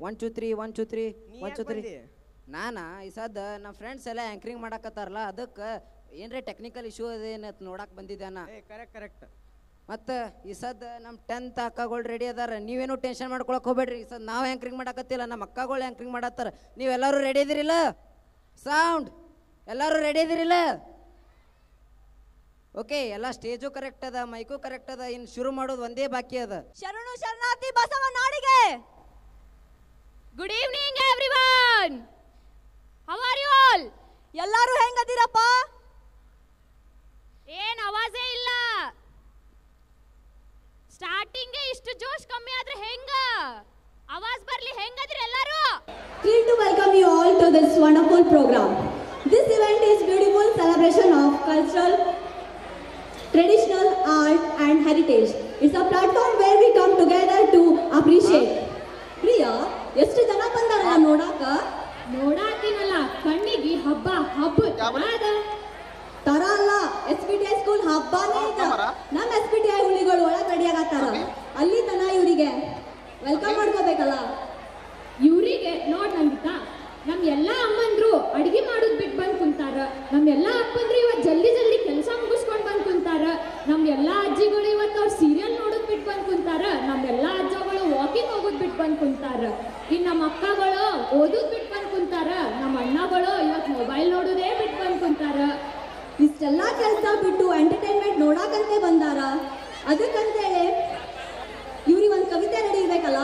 1 2 3 1 2 3 1 2 3 ನಾನಾ ಈ ಸದ್ದ ನಮ್ಮ ಫ್ರೆಂಡ್ಸ್ ಎಲ್ಲ ಆ್ಯಂಕರಿಂಗ್ ಮಾಡಕತ್ತಾರಲ್ಲ ಅದಕ್ಕೆ ಏನ್ರೆ ಟೆಕ್ನಿಕಲ್ ಇಶ್ಯೂ ಅದೇನತ್ ನೋಡಕ್ಕೆ ಬಂದಿದ್ದಾನ. ಕರೆಕ್ಟ್. ಮತ್ತು ಈ ಸದ್ದ ನಮ್ಮ 10th ಅಕ್ಕಗಳು ರೆಡಿ ಅದಾರ. ನೀವೇನು ಟೆನ್ಷನ್ ಮಾಡ್ಕೊಳಕ್ಕೆ ಹೋಗ್ಬೇಡ್ರಿ. ಈ ಸದ್ ನಾವು ಆ್ಯಂಕರಿಂಗ್ ಮಾಡಕತ್ತಿಲ್ಲ, ನಮ್ಮ ಅಕ್ಕಗಳು ಆ್ಯಂಕರಿಂಗ್ ಮಾಡತ್ತಾರ. ನೀವೆಲ್ಲರೂ ರೆಡಿ ಇದ್ದೀರಿಲ್ಲ? ಸೌಂಡ್ ಎಲ್ಲರೂ ರೆಡಿ ಇದ್ದೀರಿಲ್ಲ? ಓಕೆ, ಎಲ್ಲ ಸ್ಟೇಜು ಕರೆಕ್ಟ್ ಅದ, ಮೈಕು ಕರೆಕ್ಟ್ ಅದ. ಇನ್ನು ಶುರು ಮಾಡೋದು ಒಂದೇ ಬಾಕಿ ಅದ. ಶರಣು ಶರಣಾರ್ಥಿ ಬಸವನಾಡಿಗೆ. Good evening everyone. How are you all? ಎಲ್ಲರೂ ಹೆಂಗದಿರಪ್ಪ? ಏನ್ ಆವಾಜೇ ಇಲ್ಲ. ಸ್ಟಾರ್ಟಿಂಗ್ ಇಷ್ಟು ಜೋಶ್ ಕಮ್ಮಿ ಆದ್ರೆ ಹೆಂಗ? ಆವಾಜ್ ಬರ್ಲಿ. ಹೆಂಗದಿರ ಎಲ್ಲರೂ? Thrilled to welcome you all to this wonderful program. This event is beautiful celebration of cultural, traditional art and heritage. It's a platform where we come together to appreciate. Priya, ಎಷ್ಟು ಜನ ಬಂದಾರಲ್ಲ ನೋಡಾಕ? ನೋಡಾಕಿನಲ್ಲ, ಕಣ್ಣಿಗೆ ಹಬ್ಬ ತರ ಅಲ್ಲ, SPTI ಸ್ಕೂಲ್ ಹಬ್ಬನೇ ಇದೆ. ನಮ್ಮ SPTI ಹುಲಿಗಳು ಒಳಗೆ ರೆಡಿಯಾಗತ್ತಾರ. ಅಲ್ಲಿ ತನ ಇವರಿಗೆ ವೆಲ್ಕಮ್ ಮಾಡ್ಕೋಬೇಕಲ್ಲ. ಇವರಿಗೆ ನೋಡ್ ನಂಬಿತಾ, ನಮ್ ಎಲ್ಲಾ ಅಮ್ಮಂದ್ರು ಅಡಿಗೆ ಮಾಡೋದ್ ಬಿಟ್ಟು ಬಂದ್ ಕುಂತಾರ. ನಮ್ ಎಲ್ಲಾ ಅಪ್ಪಂದ್ರು ಇವತ್ ಜಲ್ದಿ ಕೆಲಸ ಮುಗಿಸ್ಕೊಂಡ್ ಬಂದ್ ಕುಂತಾರ. ನಮ್ ಎಲ್ಲಾ ಅಜ್ಜಿಗಳು ಇವತ್ತು ಅವ್ರ ಸೀರಿಯಲ್ ನೋಡೋದ್ ಬಿಟ್ಟು ಬಂದ್ ಕುಂತಾರ. ನಮ್ ಎಲ್ಲಾ ಅಜ್ಜಗಳು ವಾಕಿಂಗ್ ಹೋಗೋದ್ ಬಿಟ್ಟು ಬಂದ್ ಕುಂತಾರ. ಇನ್ ನಮ್ಮ ಅಕ್ಕಗಳು ಓದೋದ್ ಬಿಟ್ಟು ಬಂದ್ ಕುಂತಾರ. ನಮ್ಮ ಅಣ್ಣಗಳು ಇವತ್ ಮೊಬೈಲ್ ನೋಡೋದೇ ಬಿಟ್ಟು ಬಂದ್ ಕುಂತಾರ. ಇಷ್ಟೆಲ್ಲ ಕೆಲಸ ಬಿಟ್ಟು ಎಂಟರ್ಟೈನ್ಮೆಂಟ್ ನೋಡಾಕಂತೆ ಬಂದಾರ. ಅದಕ್ಕಂತೇಳಿ ಇವ್ರಿಗೆ ಒಂದು ಕವಿತೆ ರೆಡಿ ಇರ್ಬೇಕಲ್ಲ.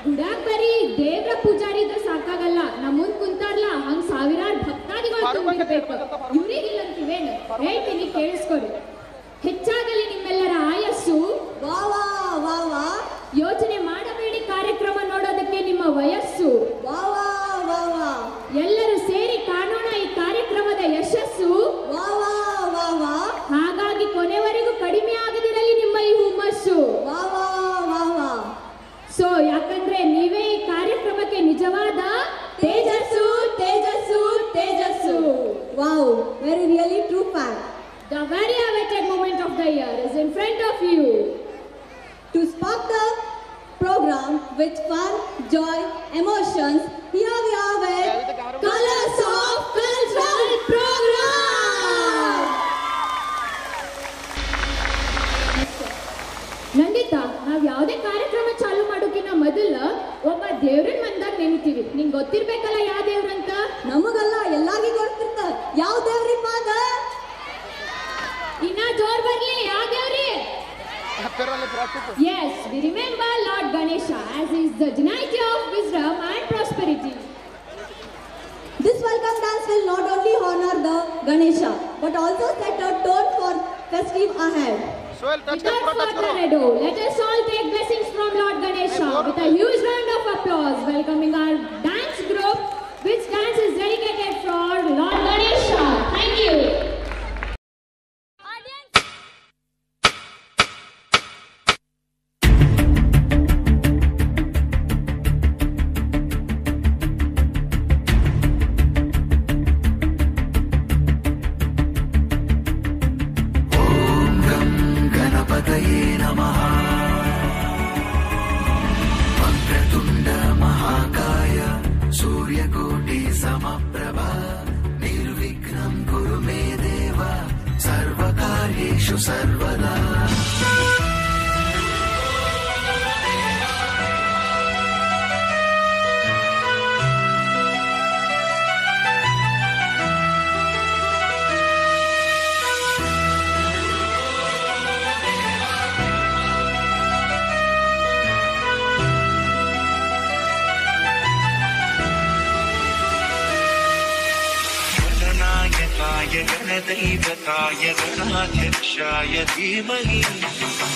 ಗುಡಾಕ್ ಬರೀ ದೇವ್ರ ಪೂಜಾರಿ ಇದ್ರೆ ಸಾಕಾಗಲ್ಲ. ನಮ್ಮ ಮುಂದ್ ಕುಂತಾರಲ್ಲ ಹಂಗ್ ಸಾವಿರಾರು ಭಕ್ತಾದಿಗಳು ತುಂಬಿರ್ಬೇಕು. ಇವ್ರಿಗಿಲ್ಲಂತೀವೇನು ಹೇಳ್ತೀನಿ, ಕೇಳಿಸ್ಕೊಡಿ. ಹೆಚ್ಚಾಗಲಿ ನಿಮ್ಮೆಲ್ಲರ ಆಯಸ್ಸು. ವಾ ವಾ ವಾ ವಾ. ಯೋಚನೆ ಮಾಡಬೇಡಿ ಕಾರ್ಯಕ್ರಮ ನೋಡೋದಕ್ಕೆ ನಿಮ್ಮ ವಯಸ್ಸು. ವಾ ವಾ ವಾ ವಾ. ಎಲ್ಲರೂ ಸೇರಿ ಕಾಣೋಣ ಈ ಕಾರ್ಯಕ್ರಮದ ಯಶಸ್ಸು. ವಾ ವಾ ವಾ ವಾ. ಹಾಗಾಗಿ ಕೊನೆವರೆಗೂ ಕಡಿಮೆ ಆಗದಿರಲಿ ನಿಮ್ಮ ಈ ಹುಮ್ಮಸ್ಸು. ವಾ ವಾ ವಾ ವಾ. ಸೊ ಯಾಕಂದ್ರೆ ನೀವೇ ಈ ಕಾರ್ಯಕ್ರಮಕ್ಕೆ ನಿಜವಾದ ತೇಜಸ್ಸು ತೇಜಸ್ಸು ತೇಜಸ್ಸು. Wow, very really true fact. The very awaited moment of the year is in front of you. To spark the program with fun, joy, emotions, here we are with Colors of Cultural Program. Nandita, ನಾವ್ ಯಾವುದೇ ಕಾರ್ಯಕ್ರಮ ಚಾಲು ಮಾಡೋಕಿನ ಮೊದಲ ಒಬ್ಬ ದೇವ್ರನ್ ಮಂದಾಗ ನೆನಿತೀವಿ. ನಿಂಗೆ ಗೊತ್ತಿರ್ಬೇಕಲ್ಲ ಯಾವ ದೇವ್ರಂತ? ನಮಗಲ್ಲ, ಎಲ್ಲಾರ್ಗಿ ಗೊತ್ತಿರ್ತ. ಯಾವ ದೇವ್ರಿಪ್ಪ ಅದ? ಇನ್ನ ಜೋರ್ ಬರ್ಲಿ, ಯಾವ ದೇವ್ರಿ? Yes, we remember Lord Ganesha as he is the divinity of wisdom and prosperity. This welcome dance will not only honor the Ganesha but also set a tone for festive ahead. Without further ado, let us all take blessings from Lord Ganesha with a huge round of applause, welcoming our dance group, which dance is dedicated for Lord Ganesha. Thank you. सर्वदा गणदैवताय गणाध्यक्षाय धीमहि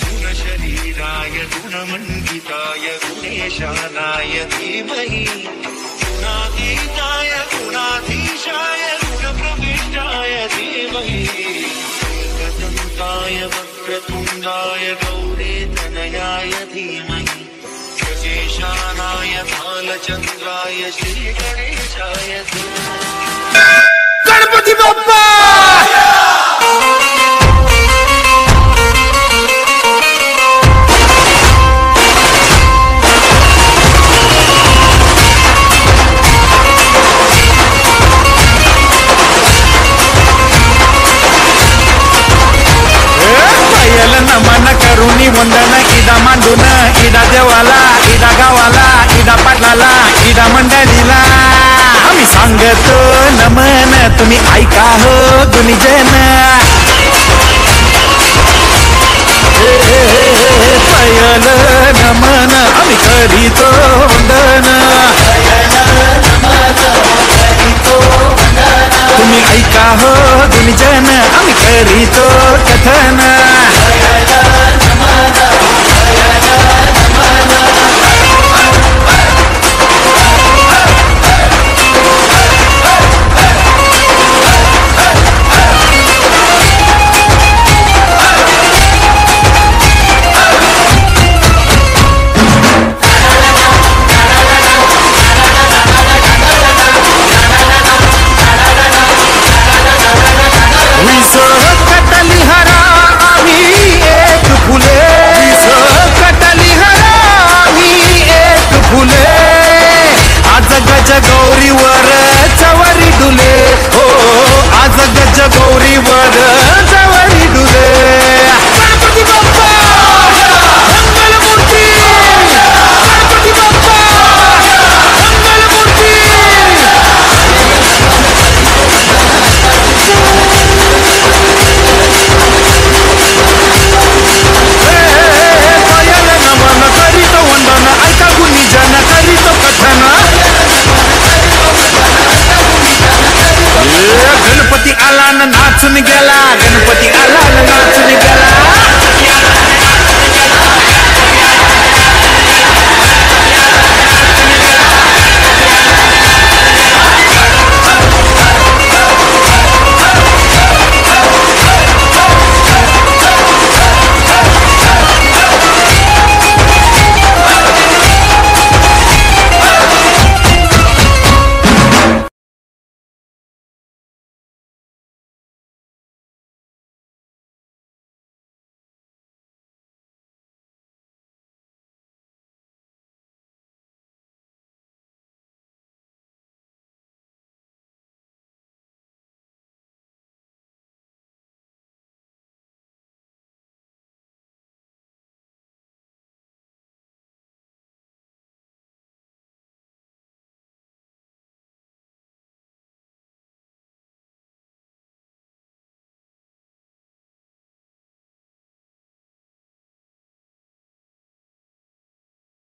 गुणशरीराय गुणमण्डिताय गुणेशानाय धीमहि गुणातीताय गुणाधीशाय गुणप्रविष्टाय धीमहि एकदन्ताय वक्रतुण्डाय गौरीतनयाय धीमहि गजेशानाय बालचन्द्राय श्रीगणेशाय धीमहि। गणपति बप्पा तुम्ही ऐका हो गुणीजन पयल नमन आम्ही करीतो वंदन तुम्ही ऐका हो गुणीजन आम्ही करीतो कथन गौरीवर चवरी डुले हो आज गज गौरीवर